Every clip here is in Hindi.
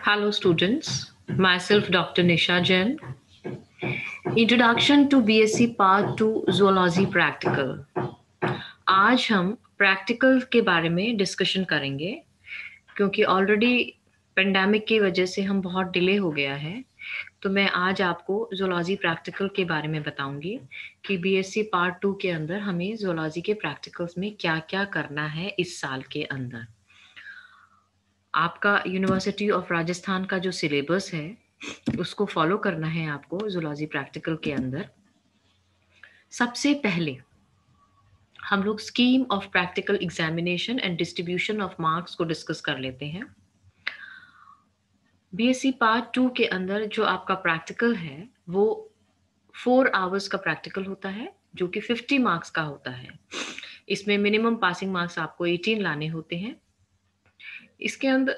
Hello, students. Myself, Dr. Nisha Jain. Introduction to BSc Part 2 Zoology Practical. आज हम प्रैक्टिकल के बारे में डिस्कशन करेंगे क्योंकि ऑलरेडी पेंडेमिक की वजह से हम बहुत डिले हो गया है। तो मैं आज आपको जोलॉजी प्रैक्टिकल के बारे में बताऊंगी कि बीएससी पार्ट 2 के अंदर हमें जोलॉजी के प्रैक्टिकल्स में क्या क्या करना है इस साल के अंदर। आपका यूनिवर्सिटी ऑफ राजस्थान का जो सिलेबस है उसको फॉलो करना है आपको जूलॉजी प्रैक्टिकल के अंदर। सबसे पहले हम लोग scheme of practical examination and distribution of marks को डिस्कस कर लेते हैं। बीएससी पार्ट 2 के अंदर जो आपका प्रैक्टिकल है वो 4 आवर्स का प्रैक्टिकल होता है जो कि 50 मार्क्स का होता है। इसमें मिनिमम पासिंग मार्क्स आपको 18 लाने होते हैं। इसके अंदर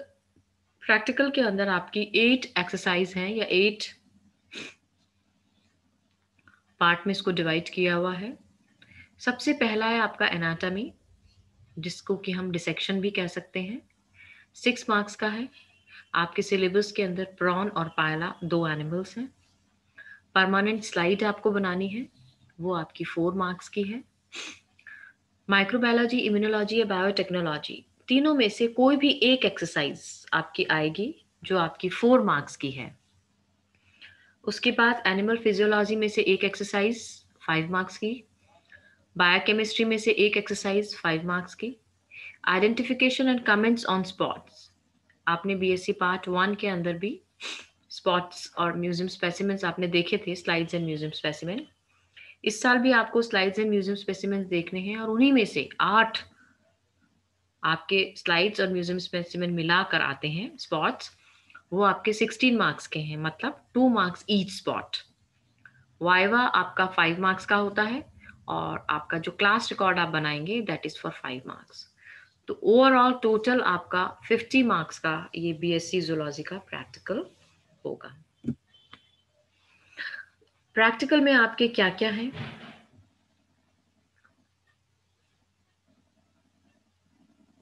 प्रैक्टिकल के अंदर आपकी 8 एक्सरसाइज हैं या 8 पार्ट में इसको डिवाइड किया हुआ है। सबसे पहला है आपका एनाटॉमी, जिसको कि हम डिसेक्शन भी कह सकते हैं। 6 मार्क्स का है। आपके सिलेबस के अंदर प्रॉन और पायला 2 एनिमल्स हैं। परमानेंट स्लाइड आपको बनानी है, वो आपकी 4 मार्क्स की है। माइक्रोबायोलॉजी, इम्यूनोलॉजी या बायोटेक्नोलॉजी, तीनों में से कोई भी एक एक्सरसाइज आपकी आएगी जो आपकी 4 मार्क्स की है। उसके बाद एनिमल फिजियोलॉजी में से एक एक्सरसाइज 5 मार्क्स की। बायोकेमिस्ट्री में से एक एक्सरसाइज 5 मार्क्स की। Identification and comments on spots, आपने बीएससी पार्ट 1 के अंदर भी स्पॉट्स और म्यूजियम स्पेसिमेंस आपने देखे थे, स्लाइड्स एंड म्यूजियम स्पेसिमेन। इस साल भी आपको स्लाइड्स एंड म्यूजियम स्पेसिमेंस देखने हैं और उन्हीं में से 8 आपके स्लाइड्स और म्यूजियम स्पेसिमेन मिलाकर आते हैं स्पॉट्स। वो आपके 16 मार्क्स के हैं, मतलब 2 मार्क्स ईच स्पॉट। वाइवा आपका 5 मार्क्स का होता है और आपका जो क्लास रिकॉर्ड आप बनाएंगे दैट इज फॉर 5 मार्क्स। तो ओवरऑल टोटल आपका 50 मार्क्स का ये बीएससी जूलॉजी का प्रैक्टिकल होगा। प्रैक्टिकल में आपके क्या क्या है?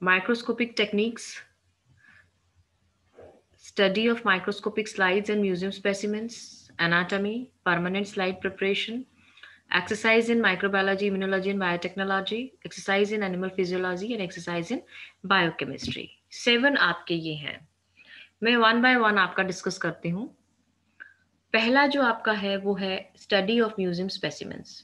Microscopic techniques, study of microscopic slides and museum specimens, anatomy, permanent slide preparation, exercise in microbiology, immunology and biotechnology, exercise in animal physiology and exercise in biochemistry। 7 आपके ये हैं। मैं 1 by 1 आपका डिस्कस करती हूँ। पहला जो आपका है वो है स्टडी ऑफ म्यूजियम स्पेसिमेंस।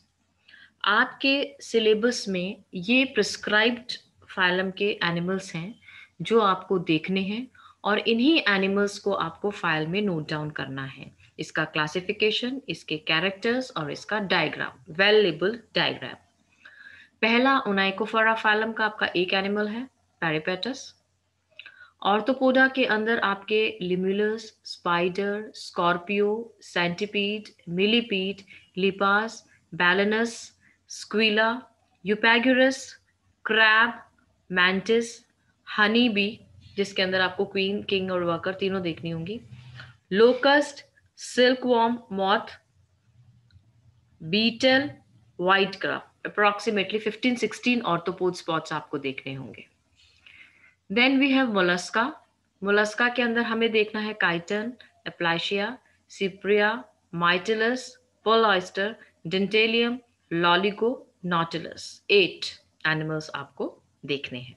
आपके सिलेबस में ये प्रिस्क्राइब्ड फाइलम के एनिमल्स हैं जो आपको देखने हैं और इन्हीं एनिमल्स को आपको फाइल में नोट डाउन करना है। इसका क्लासिफिकेशन, इसके कैरेक्टर्स और इसका डायग्राम, वेल लेबल्ड डायग्राम। पहला ओनाइकोफोरा फाइलम का आपका एक एनिमल है पैरिपेटस। ऑर्थोपोडा के अंदर आपके Limulus, spider, scorpio, centipede, millipede, Lepas, Balanus, Squilla, Eupagurus, crab, mantis, honey bee, जिसके अंदर आपको क्वीन, किंग और वर्कर तीनों देखनी होंगी, locust, silk worm, moth, beetle, white craft. Approximately 15-16 arthropod spots आपको देखने होंगे। Then we have Mollusca. Mollusca के अंदर हमें देखना है chiton, Aplysia, Cypraea, Mytilus, pearl oyster, Dentalium, Loligo, Nautilus. 8 animals आपको देखने हैं।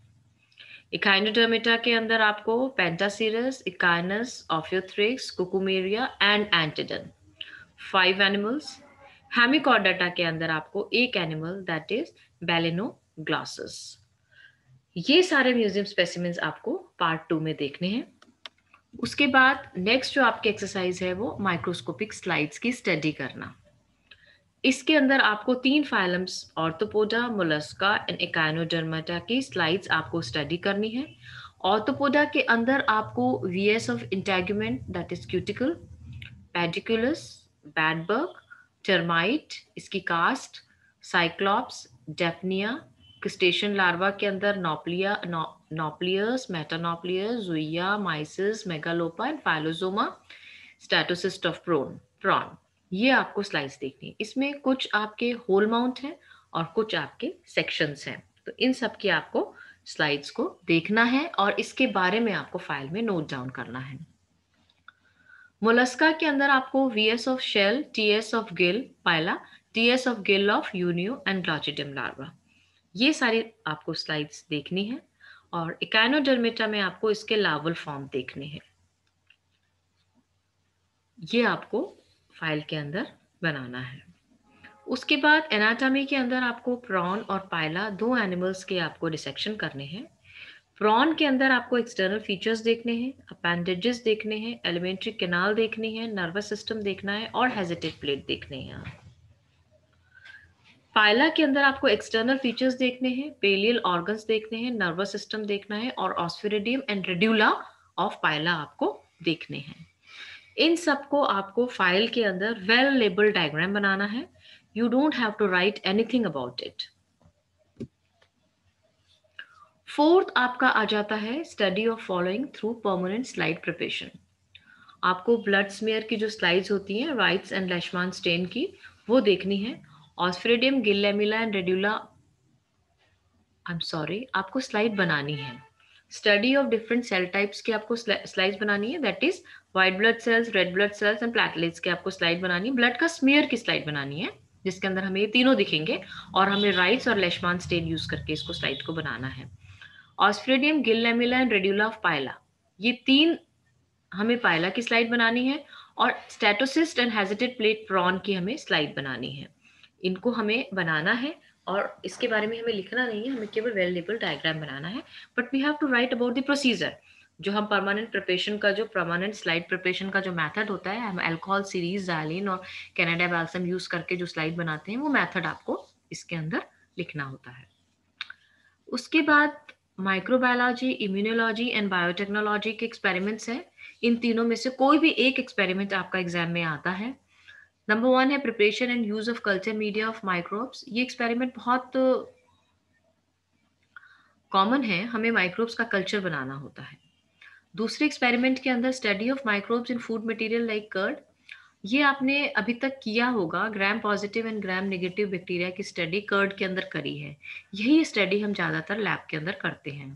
इकाइनोडर्मेटा के अंदर आपको Pentaceros, Echinus, Ophiothrix, Cucumaria and Antedon. 5 animals. Hemichordata के अंदर आपको एक एनिमल दैट इज बैलेनोग्लॉसस। ये सारे म्यूजियम स्पेसिमेंस आपको पार्ट 2 में देखने हैं। उसके बाद नेक्स्ट जो आपकी एक्सरसाइज है वो माइक्रोस्कोपिक स्लाइड्स की स्टडी करना। इसके अंदर आपको 3 phylums Arthropoda, Mollusca and Echinodermata की स्लाइड्स आपको स्टडी करनी है। ऑर्थोपोडा के अंदर आपको VS of integument that is cuticle, Pediculus, bedbug, termite, इसकी caste, Cyclops, Daphnia, crustacean larva के अंदर nauplius, metanauplius, zoea, mysis, megalopa and phyllosoma, statocyst of prawn. ये आपको स्लाइड्स देखनी है। इसमें कुछ आपके होल माउंट हैं और कुछ आपके सेक्शंस हैं, तो इन सब की आपको स्लाइड्स को देखना है और इसके बारे में आपको फाइल में नोट डाउन करना है। मोलस्का के अंदर आपको VS of shell, TS of gill Pila, TS of gill of Unio and glochidium larva, ये सारी आपको स्लाइड्स देखनी है। और इकाइनोडर्मेटा में आपको इसके लार्वल फॉर्म देखने हैं, ये आपको फाइल के अंदर बनाना है। उसके बाद एनाटॉमी के अंदर आपको प्रॉन और पाइला, दो एनिमल्स के आपको डिसेक्शन करने हैं। प्रॉन के अंदर आपको एक्सटर्नल फीचर्स देखने हैं, अपेंडेजेस देखने हैं, एलिमेंट्री कैनाल देखनी है, नर्वस सिस्टम देखना है और हेजिटेट प्लेट देखने हैं। पाइला के अंदर आपको एक्सटर्नल फीचर्स देखने हैं, पेलियल ऑर्गन्स देखने हैं, नर्वस सिस्टम देखना है और ऑस्फेरिडियम एंड रेड्यूला ऑफ पाइला आपको देखने हैं। इन सबको आपको फाइल के अंदर वेल लेबल्ड डायग्राम बनाना है। You don't have to write anything about it. Fourth आपका आ जाता है study of following through permanent slide preparation. आपको ब्लड स्मेयर की जो स्लाइड्स होती हैं राइट्स एंड लेशमान स्टेन की, वो देखनी है। Osphradium, gill lamella and radula, I am sorry, आपको स्लाइड बनानी है। Study of different cell types की आपको स्लाइड्स बनानी है, that is white blood cells, red blood cells and platelets की आपको स्लाइड बनानी है। ब्लड का स्मेयर की स्लाइड बनानी है जिसके अंदर हमें ये तीनों दिखेंगे और हमें राइट्स और लेशमान स्टेन यूज करके इसको स्लाइड को बनाना है। Osphradium, gill lamella and radula of Pila, ये तीन हमें पाइला की स्लाइड बनानी है और statocyst and hastate plate prawn की हमें स्लाइड बनानी है। इनको हमें बनाना है और इसके बारे में हमें लिखना नहीं है, हमें केवल वेल लेबल डायग्राम बनाना है। But we have to write about the procedure. जो हम परमानेंट प्रिपरेशन का, जो परमानेंट स्लाइड प्रिपरेशन का जो मेथड होता है, हम अल्कोहल सीरीज, ज़ाइलिन और कनाडा बैल्सम यूज करके जो स्लाइड बनाते हैं, वो मेथड आपको इसके अंदर लिखना होता है। उसके बाद माइक्रोबायोलॉजी, इम्यूनोलॉजी एंड बायोटेक्नोलॉजी के एक्सपेरिमेंट्स हैं। इन तीनों में से कोई भी एक एक्सपेरिमेंट आपका एग्जाम में आता है। नंबर 1 है preparation and use of culture media of microbes. ये एक्सपेरिमेंट बहुत कॉमन है, हमें माइक्रोब्स का कल्चर बनाना होता है। दूसरे एक्सपेरिमेंट के अंदर study of microbes in food material like curd, ये आपने अभी तक किया होगा। Gram positive and gram negative bacteria की स्टडी कर्ड के अंदर करी है। यही स्टडी हम ज़्यादातर लैब के अंदर करते हैं।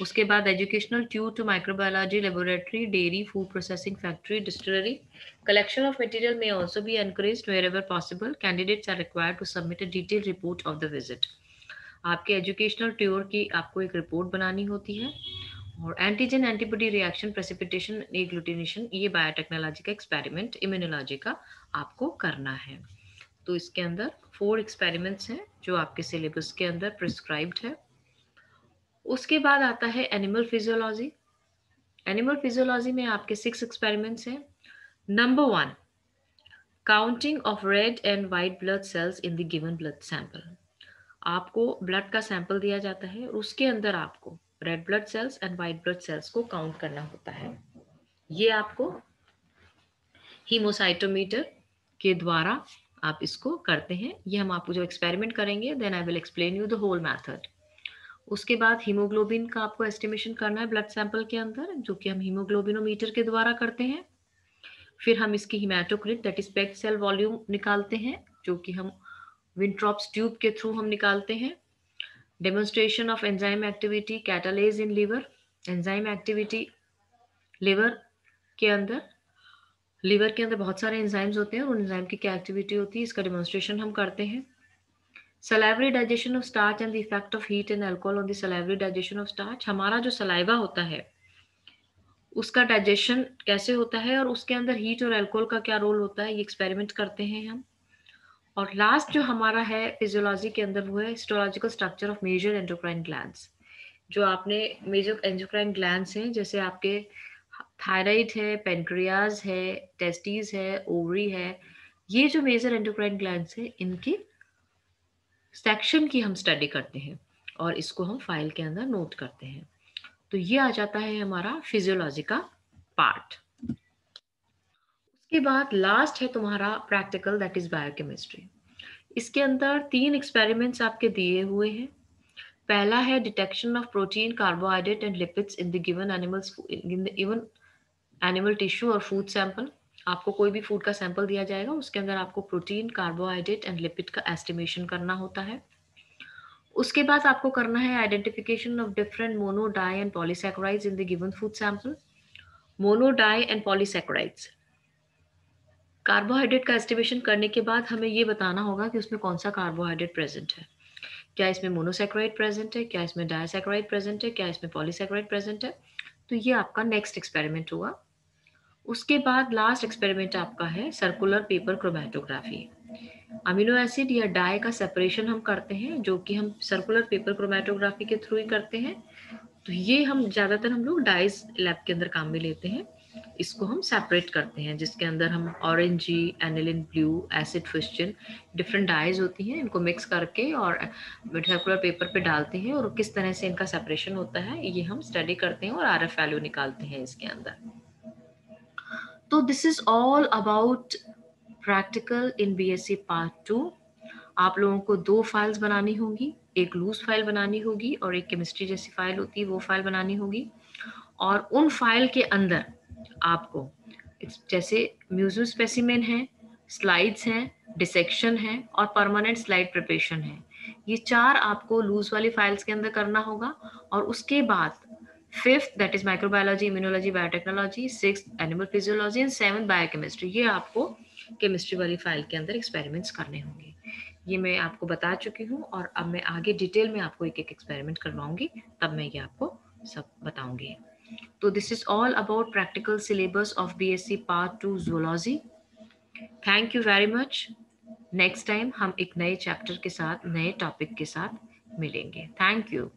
उसके बाद educational tour to microbiology laboratory, dairy, food processing factory, distillery. Collection of material may also be encouraged wherever possible. Candidates are required to submit a detailed report of the visit. आपके एजुकेशनल ट्यूर की आपको एक रिपोर्ट बनानी होती है। और antigen antibody reaction, precipitation, agglutination, ये बायोटेक्नोलॉजी का एक्सपेरिमेंट इम्यूनोलॉजी का आपको करना है। तो इसके अंदर 4 एक्सपेरिमेंट्स हैं जो आपके सिलेबस के अंदर प्रिस्क्राइब्ड है। उसके बाद आता है एनिमल फिजियोलॉजी। एनिमल फिजियोलॉजी में आपके 6 एक्सपेरिमेंट्स हैं। Number 1, counting of red and white blood cells in the given blood sample. आपको ब्लड का सैंपल दिया जाता है और उसके अंदर आपको red blood cells and white blood cells को काउंट करना होता है। ये आपको हीमोसाइटोमीटर के द्वारा आप इसको करते हैं। ये हम आपको जो एक्सपेरिमेंट करेंगे, then I will explain you the whole method. उसके बाद हीमोग्लोबिन का आपको एस्टिमेशन करना है ब्लड सैंपल के अंदर, जो कि हम हीमोग्लोबिनोमीटर के द्वारा करते हैं। फिर हम इसकी haematocrit, that is पेक्ट cell volume निकालते हैं, जो कि हम विंट्रॉप्स ट्यूब के थ्रू हम निकालते हैं। Demonstration of enzyme activity, catalase in liver. Enzyme activity liver के अंदर, लिवर के अंदर बहुत सारे एंजाइम्स होते हैं और उन एंजाइम की क्या एक्टिविटी होती है, इसका डेमोन्स्ट्रेशन हम करते हैं। Salivary digestion of starch and the effect of heat and alcohol on the salivary digestion of starch. हमारा जो सलाइवा होता है उसका डाइजेशन कैसे होता है और उसके अंदर हीट और अल्कोहल का क्या रोल होता है, ये एक्सपेरिमेंट करते हैं हम। और लास्ट जो हमारा है फिजियोलॉजी के अंदर, वो है histological structure of major endocrine glands. जो आपने मेजर एंडोक्राइन ग्लैंड्स हैं, जैसे आपके थायराइड है, पेनक्रियाज है, टेस्टिस है, ओवरी है, ये जो मेजर एंडोक्राइन ग्लैंड्स हैं, इनकी सेक्शन की हम स्टडी करते हैं और इसको हम फाइल के अंदर नोट करते हैं। तो ये आ जाता है हमारा फिजियोलॉजी का पार्ट। उसके बाद लास्ट है तुम्हारा प्रैक्टिकल, दैट इज बायोकेमिस्ट्री। इसके अंदर 3 एक्सपेरिमेंट्स आपके दिए हुए हैं। पहला है detection of protein, carbohydrate and lipids in the given animals, in the even animal tissue और फूड सैंपल। आपको कोई भी फूड का सैंपल दिया जाएगा, उसके अंदर आपको प्रोटीन, कार्बोहाइड्रेट एंड लिपिड का एस्टिमेशन करना होता है। उसके बाद आपको करना है identification of different mono, di and polysaccharides in the given food sample. Mono, di and polysaccharides, carbohydrate का एस्टिमेशन करने के बाद हमें ये बताना होगा कि उसमें कौन सा कार्बोहाइड्रेट प्रेजेंट है। क्या इसमें मोनोसैकेराइड प्रेजेंट है, क्या इसमें डायसैकेराइड प्रेजेंट है, क्या इसमें पॉलीसैकेराइड प्रेजेंट है। तो ये आपका नेक्स्ट एक्सपेरिमेंट हुआ। उसके बाद लास्ट एक्सपेरिमेंट आपका है circular paper chromatography. Amino acid या डाई का सेपरेशन हम करते हैं, जो कि हम सर्कुलर पेपर क्रोमेटोग्राफी के थ्रू ही करते हैं। तो ये हम ज़्यादातर हम लोग डाइज लैब के अंदर काम में लेते हैं। इसको हम सेपरेट करते हैं, जिसके अंदर हम orange G, aniline blue, acid fuchsin, different dyes होती हैं, इनको मिक्स करके और सर्कुलर पेपर पे डालते हैं और किस तरह से इनका सेपरेशन होता है ये हम स्टडी करते हैं और आरएफ वैल्यू निकालते हैं इसके अंदर। तो this is all about practical in BSc part 2। आप लोगों को 2 फाइल्स बनानी होंगी, एक लूज फाइल बनानी होगी और एक केमिस्ट्री जैसी फाइल होती है वो फाइल बनानी होगी। और उन फाइल के अंदर आपको जैसे म्यूजियम स्पेसिमेन है, स्लाइड्स हैं, डिसेक्शन है और परमानेंट स्लाइड प्रिपरेशन है। ये 4 आपको लूज वाली फाइल्स के अंदर करना होगा। और उसके बाद 5th that is microbiology, immunology, biotechnology, 6th animal physiology and 7th biochemistry. ये आपको केमिस्ट्री वाली फाइल के अंदर एक्सपेरिमेंट्स करने होंगे। ये मैं आपको बता चुकी हूँ और अब मैं आगे डिटेल में आपको एक एक एक्सपेरिमेंट करवाऊंगी, तब मैं ये आपको सब बताऊंगी। तो this is all about practical syllabus of BSc part 2 zoology. Thank you very much. Next time हम एक नए चैप्टर के साथ, नए टॉपिक के साथ मिलेंगे। Thank you.